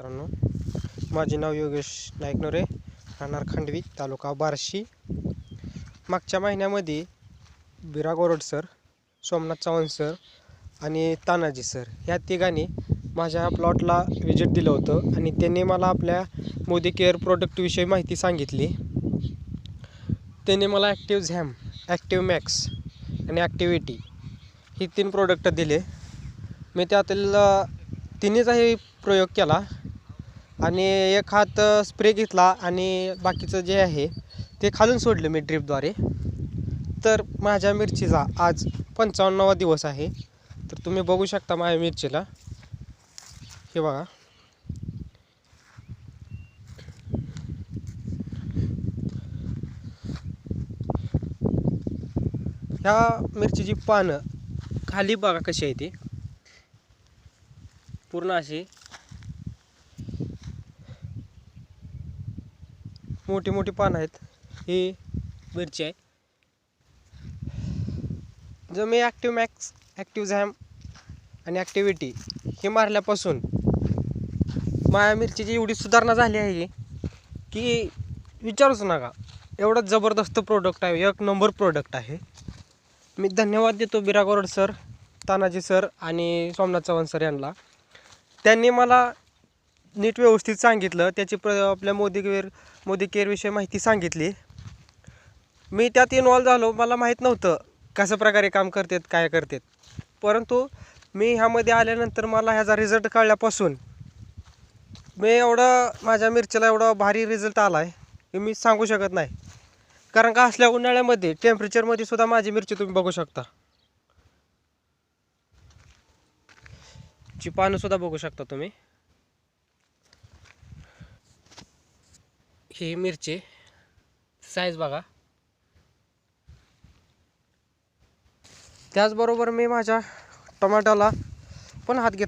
मित्रांनो, माझे नाव योगेश नाईकनोरे, राहणार खंडवी, तालुका बार्शी. मागच्या महिन्यामध्ये बिरा गोरड सर, सोमनाथ चव्हाण सर आणि तानाजी सर ह्या तिघांनी माझ्या प्लॉटला विजिट दिलं होतं आणि त्यांनी मला आपल्या मोदी केअर प्रोडक्टविषयी माहिती सांगितली. त्यांनी मला ॲक्टिव्ह झॅम, ॲक्टिव्ह मॅक्स आणि ॲक्टिव्हिटी ही 3 प्रोडक्ट दिले. मी त्यातील तिन्हीचाही प्रयोग केला आणि एक हात स्प्रे घेतला आणि बाकीचं जे आहे ते खालून सोडलं मी ड्रिपद्वारे. तर माझ्या मिरचीचा आज 55वा दिवस आहे. तर तुम्ही बघू शकता माझ्या मिरचीला, हे बघा. ह्या मिरचीची पानं खाली बघा कशी आहे, ती पूर्ण अशी मोठी मोठी पानं आहेत. ही मिरची आहे. जो मी ॲक्टिव्ह मॅक्स, ॲक्टिव्ह झॅम आणि ॲक्टिव्हिटी हे मारल्यापासून माझ्या मिरचीची एवढी सुधारणा झाली आहे की विचारूच नका. एवढं जबरदस्त प्रोडक्ट आहे, एक नंबर प्रोडक्ट आहे. मी धन्यवाद देतो बिरा गोरड सर, तानाजी सर आणि सोमनाथ चव्हाण सर यांना. त्यांनी मला नीट व्यवस्थित सांगितलं, त्याची आपल्या मोदी केअरविषयी माहिती सांगितली. मी त्यात इन्वॉल्व झालो. मला माहीत नव्हतं कशा प्रकारे काम करतात, काय करतात. परंतु मी ह्यामध्ये आल्यानंतर मला ह्याचा रिझल्ट कळल्यापासून माझ्या मिरचीला एवढा भारी रिझल्ट आला आहे की मी सांगू शकत नाही. कारण का असल्या उन्हाळ्यामध्ये टेम्परेचरमध्ये सुद्धा माझी मिरची तुम्ही बघू शकता. ची पानं सुद्धा बघू शकता तुम्ही. ही मिरची साईज बघा. त्याचबरोबर मी माझ्या टोमॅटोला पण हात